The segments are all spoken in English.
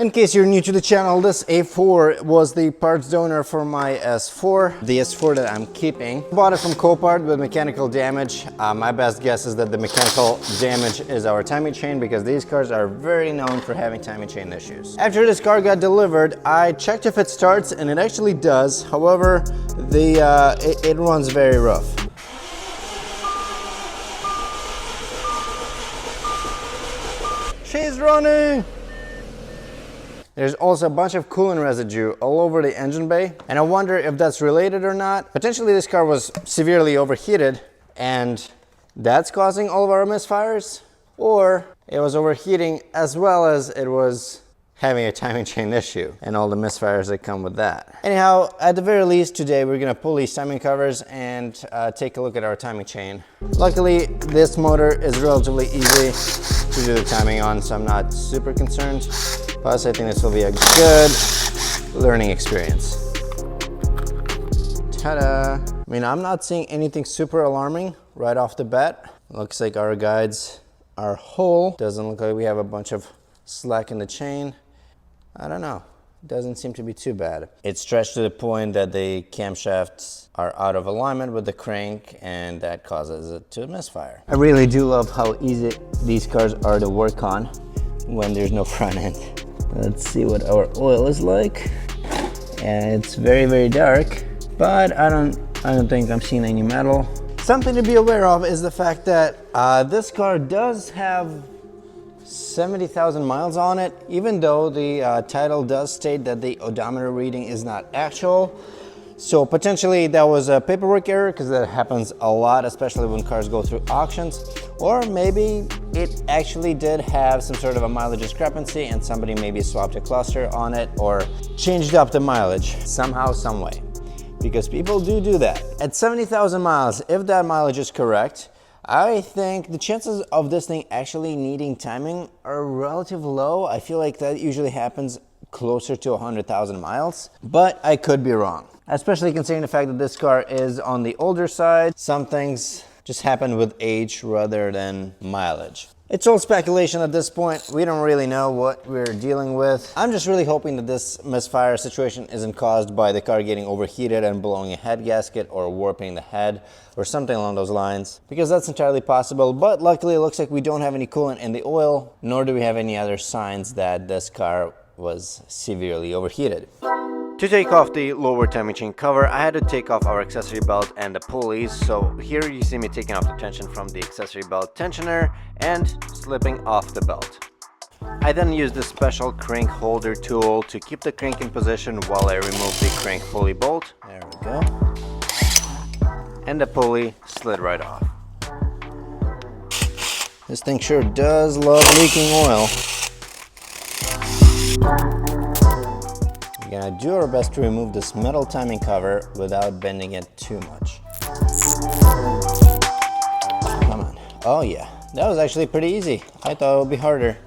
In case you're new to the channel, this A4 was the parts donor for my S4, the S4 that I'm keeping. Bought it from Copart with mechanical damage. My best guess is that the mechanical damage is our timing chain, because these cars are very known for having timing chain issues. After this car got delivered, I checked if it starts, and it actually does. However, it runs very rough. She's running! There's also a bunch of coolant residue all over the engine bay, and I wonder if that's related or not. Potentially this car was severely overheated, and that's causing all of our misfires, or it was overheating as well as it was having a timing chain issue and all the misfires that come with that. Anyhow, at the very least today we're gonna pull these timing covers and take a look at our timing chain. Luckily this motor is relatively easy to do the timing on, so I'm not super concerned. Plus I think this will be a good learning experience. Ta-da! I mean, I'm not seeing anything super alarming right off the bat. Looks like our guides are whole. Doesn't look like we have a bunch of slack in the chain. I don't know. Doesn't seem to be too bad. It's stretched to the point that the camshafts are out of alignment with the crank, and that causes it to misfire. I really do love how easy these cars are to work on when there's no front end. Let's see what our oil is like. And it's very, very dark, but I don't think I'm seeing any metal. Something to be aware of is the fact that this car does have 70,000 miles on it, even though the title does state that the odometer reading is not actual. So potentially that was a paperwork error, because that happens a lot, especially when cars go through auctions. Or maybe it actually did have some sort of a mileage discrepancy and somebody maybe swapped a cluster on it or changed up the mileage somehow, some way. Because people do that. At 70,000 miles, if that mileage is correct, I think the chances of this thing actually needing timing are relatively low. I feel like that usually happens closer to 100,000 miles, but I could be wrong. Especially considering the fact that this car is on the older side. Some things just happen with age rather than mileage. It's all speculation at this point. We don't really know what we're dealing with. I'm just really hoping that this misfire situation isn't caused by the car getting overheated and blowing a head gasket or warping the head or something along those lines, because that's entirely possible. But luckily it looks like we don't have any coolant in the oil, nor do we have any other signs that this car was severely overheated. To take off the lower timing chain cover, I had to take off our accessory belt and the pulleys. So here you see me taking off the tension from the accessory belt tensioner and slipping off the belt. I then used this special crank holder tool to keep the crank in position while I remove the crank pulley bolt. There we go. And the pulley slid right off. This thing sure does love leaking oil. We're gonna do our best to remove this metal timing cover without bending it too much. Come on. Oh yeah, that was actually pretty easy. I thought it would be harder.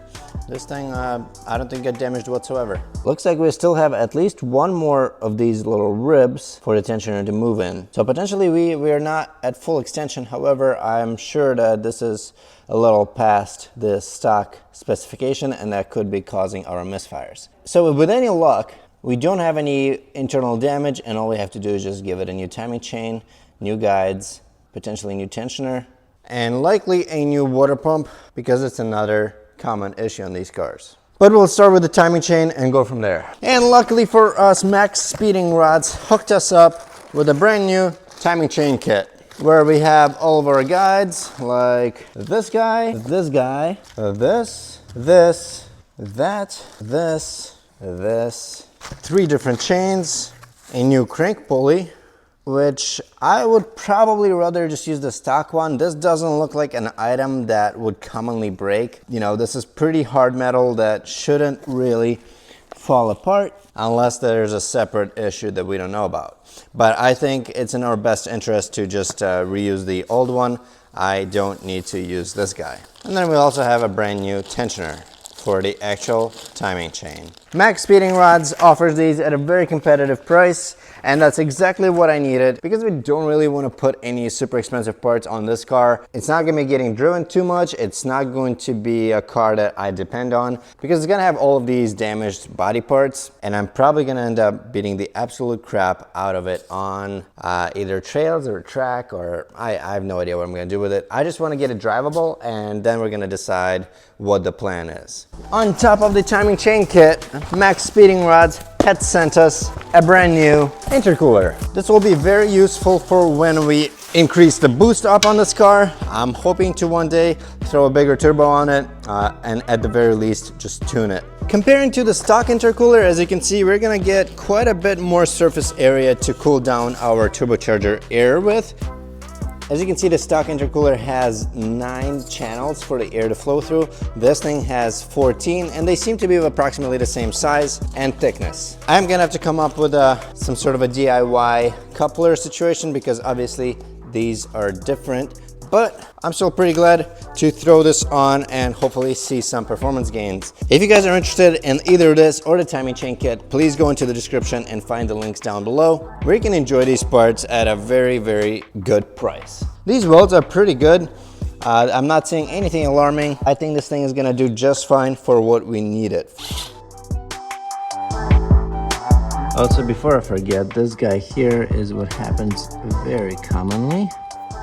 This thing, I don't think got damaged whatsoever. Looks like we still have at least one more of these little ribs for the tensioner to move in. So potentially we are not at full extension. However, I'm sure that this is a little past the stock specification, and that could be causing our misfires. So with any luck, we don't have any internal damage, and all we have to do is just give it a new timing chain, new guides, potentially new tensioner, and likely a new water pump, because it's another common issue on these cars. But we'll start with the timing chain and go from there. And luckily for us, Max Speeding Rods hooked us up with a brand new timing chain kit, where we have all of our guides, like this guy, this, that, this, 3 different chains, a new crank pulley, which I would probably rather just use the stock one. This doesn't look like an item that would commonly break. You know, this is pretty hard metal that shouldn't really fall apart unless there's a separate issue that we don't know about. But I think it's in our best interest to just reuse the old one. I don't need to use this guy. And then we also have a brand new tensioner for the actual timing chain. Max Speeding Rods offers these at a very competitive price, and that's exactly what I needed because we don't really want to put any super expensive parts on this car. It's not going to be getting driven too much. It's not going to be a car that I depend on because it's going to have all of these damaged body parts, and I'm probably going to end up beating the absolute crap out of it on either trails or track, or I have no idea what I'm going to do with it. I just want to get it drivable, and then we're going to decide what the plan is. On top of the timing chain kit, Max Speeding Rods had sent us a brand new intercooler. This will be very useful for when we increase the boost up on this car. I'm hoping to one day throw a bigger turbo on it and at the very least just tune it. Comparing to the stock intercooler, as you can see, we're gonna get quite a bit more surface area to cool down our turbocharger air with. As you can see, the stock intercooler has 9 channels for the air to flow through. This thing has 14, and they seem to be of approximately the same size and thickness. I'm gonna have to come up with some sort of a DIY coupler situation because obviously these are different, but I'm still pretty glad to throw this on and hopefully see some performance gains. If you guys are interested in either this or the timing chain kit, please go into the description and find the links down below where you can enjoy these parts at a very, very good price. These welds are pretty good. I'm not seeing anything alarming. I think this thing is gonna do just fine for what we need it. Also, before I forget, this guy here is what happens very commonly.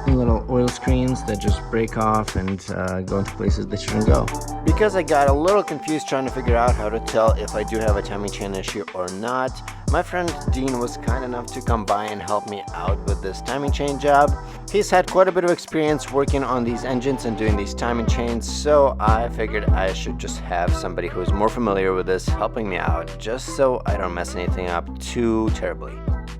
Little oil screens that just break off and go into places they shouldn't go. Because I got a little confused trying to figure out how to tell if I do have a timing chain issue or not, my friend Dean was kind enough to come by and help me out with this timing chain job. He's had quite a bit of experience working on these engines and doing these timing chains, so I figured I should just have somebody who's more familiar with this helping me out, just so I don't mess anything up too terribly.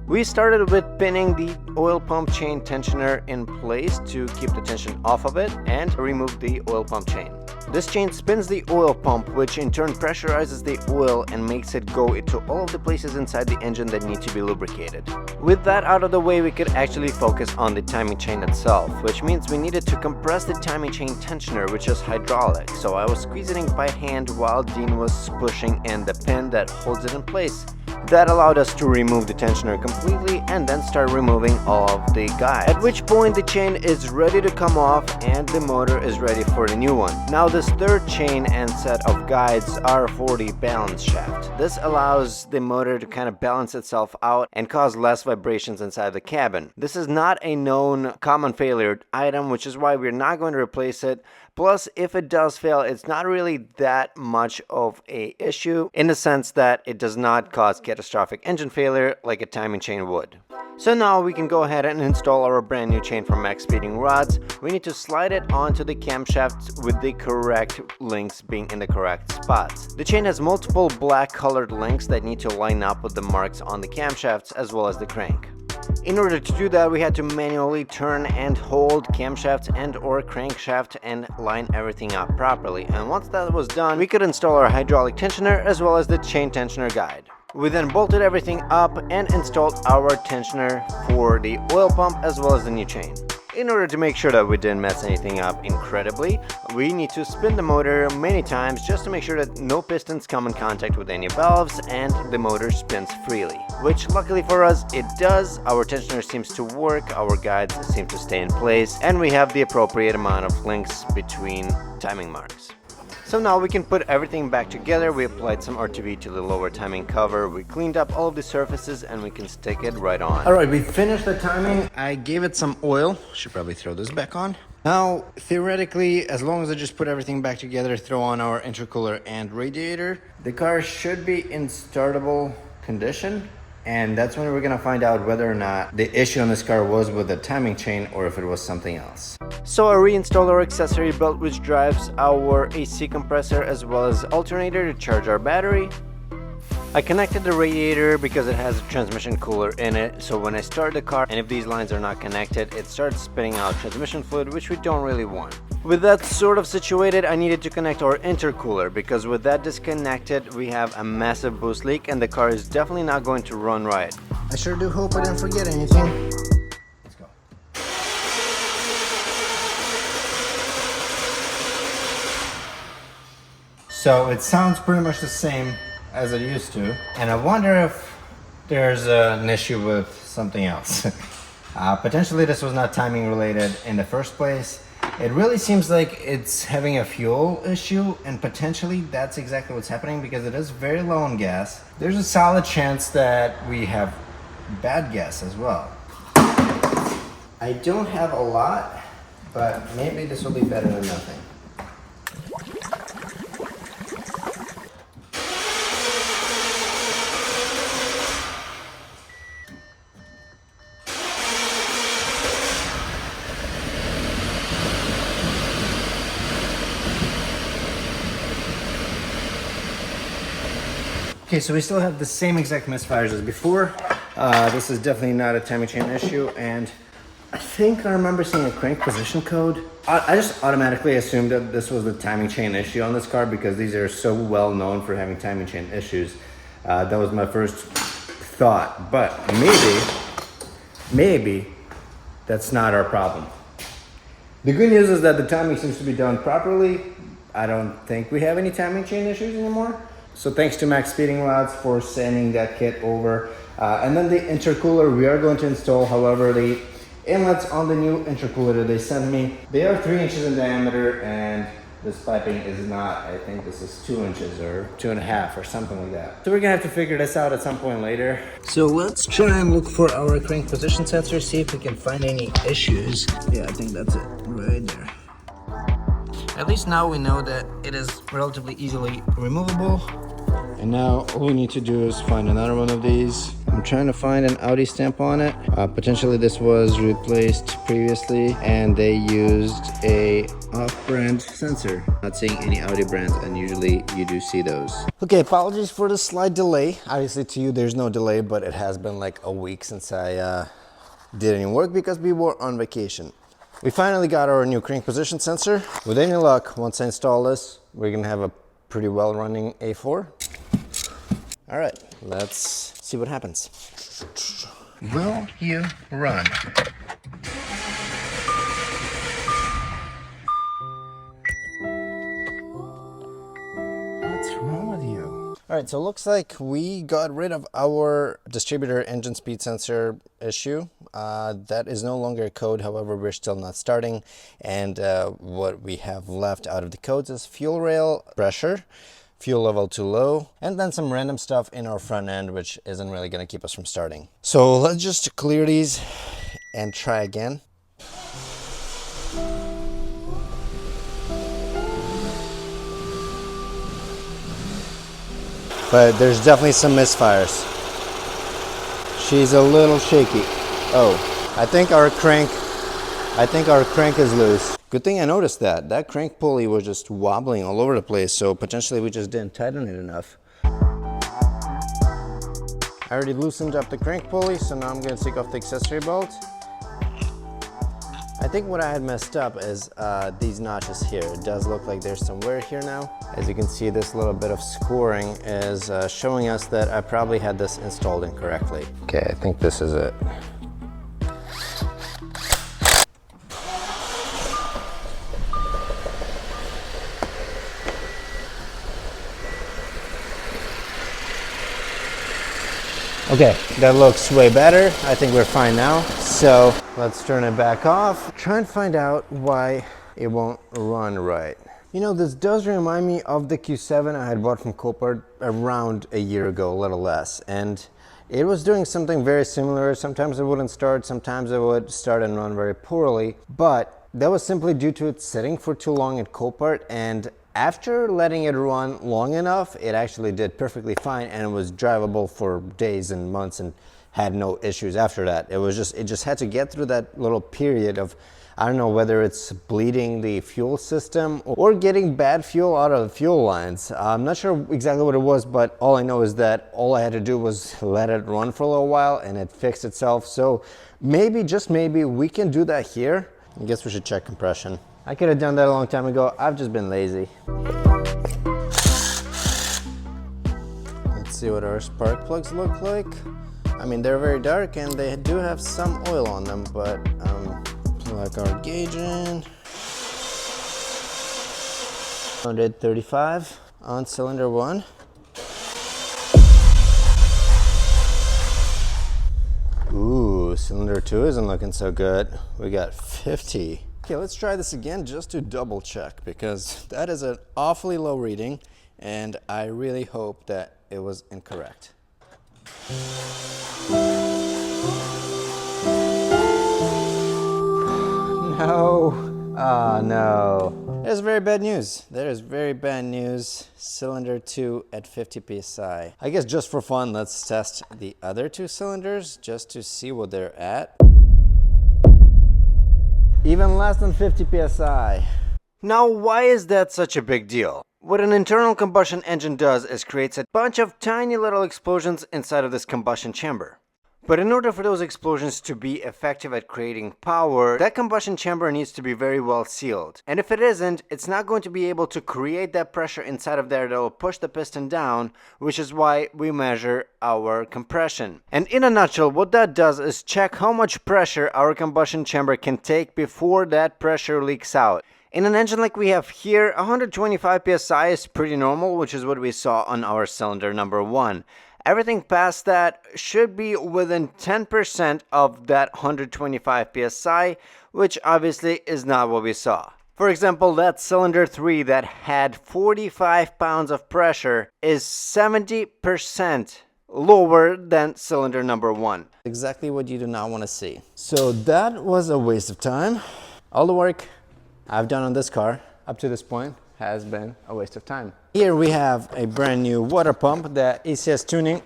We started with pinning the oil pump chain tensioner in place to keep the tension off of it and remove the oil pump chain. This chain spins the oil pump, which in turn pressurizes the oil and makes it go into all of the places inside the engine that need to be lubricated. With that out of the way, we could actually focus on the timing chain itself, which means we needed to compress the timing chain tensioner, which is hydraulic. So I was squeezing it by hand while Dean was pushing in the pin that holds it in place. That allowed us to remove the tensioner completely and then start removing all of the guides. At which point the chain is ready to come off and the motor is ready for the new one. Now this third chain and set of guides are for the balance shaft. This allows the motor to kind of balance itself out and cause less vibrations inside the cabin. This is not a known common failure item, which is why we're not going to replace it. Plus, if it does fail, it's not really that much of an issue in the sense that it does not cause catastrophic engine failure like a timing chain would. So now we can go ahead and install our brand new chain from Max Speeding Rods. We need to slide it onto the camshaft with the correct links being in the correct spots. The chain has multiple black colored links that need to line up with the marks on the camshafts as well as the crank. In order to do that, we had to manually turn and hold camshaft and or crankshaft and line everything up properly. And once that was done, we could install our hydraulic tensioner as well as the chain tensioner guide. We then bolted everything up and installed our tensioner for the oil pump as well as the new chain. In order to make sure that we didn't mess anything up incredibly, we need to spin the motor many times just to make sure that no pistons come in contact with any valves and the motor spins freely. Which luckily for us, it does. Our tensioner seems to work, our guides seem to stay in place, and we have the appropriate amount of links between timing marks. So now we can put everything back together. We applied some RTV to the lower timing cover. We cleaned up all of the surfaces and we can stick it right on. All right, we finished the timing. I gave it some oil. Should probably throw this back on. Now, theoretically, as long as I just put everything back together, throw on our intercooler and radiator, the car should be in startable condition. And that's when we're gonna find out whether or not the issue on this car was with the timing chain or if it was something else. So I reinstalled our accessory belt, which drives our AC compressor as well as alternator to charge our battery. I connected the radiator because it has a transmission cooler in it, so when I start the car and if these lines are not connected, it starts spitting out transmission fluid, which we don't really want. With that sort of situated, I needed to connect our intercooler because with that disconnected, we have a massive boost leak and the car is definitely not going to run right. I sure do hope I didn't forget anything. Let's go. So it sounds pretty much the same as it used to. And I wonder if there's an issue with something else. Potentially this was not timing related in the first place. It really seems like it's having a fuel issue, and potentially that's exactly what's happening because it is very low on gas. There's a solid chance that we have bad gas as well. I don't have a lot, but maybe this will be better than nothing. Okay, so we still have the same exact misfires as before. This is definitely not a timing chain issue, and I think I remember seeing a crank position code. I just automatically assumed that this was the timing chain issue on this car because these are so well known for having timing chain issues. That was my first thought, but maybe that's not our problem. The good news is that the timing seems to be done properly. I don't think we have any timing chain issues anymore. So thanks to Max Speeding Rods for sending that kit over. And then the intercooler we are going to install. However, the inlets on the new intercooler that they sent me, they are 3 inches in diameter, and this piping is not. I think this is 2 inches or 2.5 or something like that. So we're gonna have to figure this out at some point later. So let's try and look for our crank position sensor, see if we can find any issues. Yeah, I think that's it right there. At least now we know that it is relatively easily removable. And now all we need to do is find another one of these. I'm trying to find an Audi stamp on it. Potentially this was replaced previously and they used a off-brand sensor. Not seeing any Audi brands, and usually you do see those. Okay, apologies for the slight delay. Obviously to you there's no delay, but it has been like a week since I did any work because we were on vacation. We finally got our new crank position sensor. With any luck, once I install this, we're gonna have a pretty well running A4. All right, let's see what happens. Will you run? What's wrong with you? All right, so it looks like we got rid of our distributor engine speed sensor issue. That is no longer a code, however, we're still not starting. And what we have left out of the codes is fuel rail pressure, fuel level too low, and then some random stuff in our front end, which isn't really gonna keep us from starting. So let's just clear these and try again. But there's definitely some misfires. She's a little shaky. Oh, I think our crank is loose. Good thing I noticed that. That crank pulley was just wobbling all over the place, so potentially we just didn't tighten it enough. I already loosened up the crank pulley, so now I'm gonna take off the accessory bolt. I think what I had messed up is these notches here. It does look like there's some wear here now. As you can see, this little bit of scoring is showing us that I probably had this installed incorrectly. Okay, I think this is it. Okay, that looks way better. I think we're fine now. So let's turn it back off. Try and find out why it won't run right. You know, this does remind me of the Q7 I had bought from Copart around a year ago, a little less. And it was doing something very similar. Sometimes it wouldn't start, sometimes it would start and run very poorly. But that was simply due to it sitting for too long at Copart, and after letting it run long enough, it actually did perfectly fine and it was drivable for days and months and had no issues after that. It just had to get through that little period of, I don't know whether it's bleeding the fuel system or getting bad fuel out of the fuel lines. I'm not sure exactly what it was, but all I know is that all I had to do was let it run for a little while and it fixed itself. So maybe, just maybe, we can do that here. I guess we should check compression. I could have done that a long time ago. I've just been lazy. Let's see what our spark plugs look like. I mean, they're very dark and they do have some oil on them, but plug our gauge in. 135. on cylinder 1. Ooh, cylinder 2 isn't looking so good. We got 50. Okay, let's try this again just to double check, because that is an awfully low reading and I really hope that it was incorrect. No. Oh no. There's very bad news. There is very bad news. Cylinder 2 at 50 psi. I guess just for fun, let's test the other two cylinders just to see what they're at. Even less than 50 psi. Now, why is that such a big deal? What an internal combustion engine does is creates a bunch of tiny little explosions inside of this combustion chamber. But in order for those explosions to be effective at creating power, that combustion chamber needs to be very well sealed. And if it isn't, it's not going to be able to create that pressure inside of there that will push the piston down, which is why we measure our compression. And in a nutshell, what that does is check how much pressure our combustion chamber can take before that pressure leaks out. In an engine like we have here, 125 psi is pretty normal, which is what we saw on our cylinder number 1. Everything past that should be within 10% of that 125 psi, which obviously is not what we saw. For example, that cylinder 3 that had 45 pounds of pressure is 70% lower than cylinder number 1. Exactly what you do not want to see. So that was a waste of time. All the work I've done on this car up to this point has been a waste of time. Here we have a brand new water pump that ECS Tuning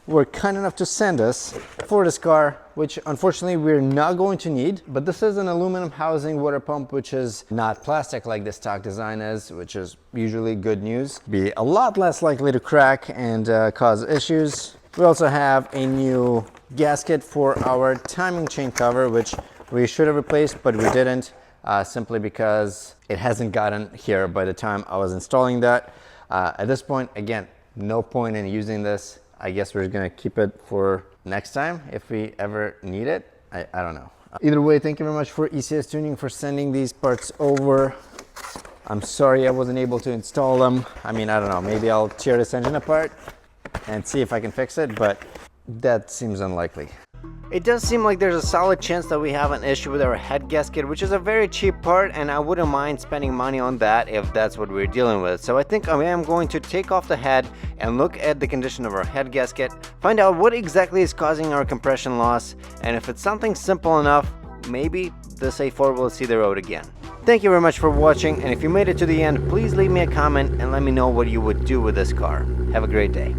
were kind enough to send us for this car, which unfortunately we're not going to need. But this is an aluminum housing water pump, which is not plastic like the stock design is, which is usually good news. Be a lot less likely to crack and cause issues. We also have a new gasket for our timing chain cover, which we should have replaced, but we didn't. Simply because it hasn't gotten here by the time I was installing that. At this point, again, no point in using this. I guess we're gonna keep it for next time if we ever need it. I don't know. Either way, thank you very much for ECS Tuning for sending these parts over. I'm sorry I wasn't able to install them. I mean, I don't know, maybe I'll tear this engine apart and see if I can fix it, but that seems unlikely. It does seem like there's a solid chance that we have an issue with our head gasket, which is a very cheap part, and I wouldn't mind spending money on that if that's what we're dealing with. So I think I am going to take off the head and look at the condition of our head gasket, find out what exactly is causing our compression loss, and if it's something simple enough, maybe this A4 will see the road again. Thank you very much for watching, and if you made it to the end, please leave me a comment and let me know what you would do with this car. Have a great day.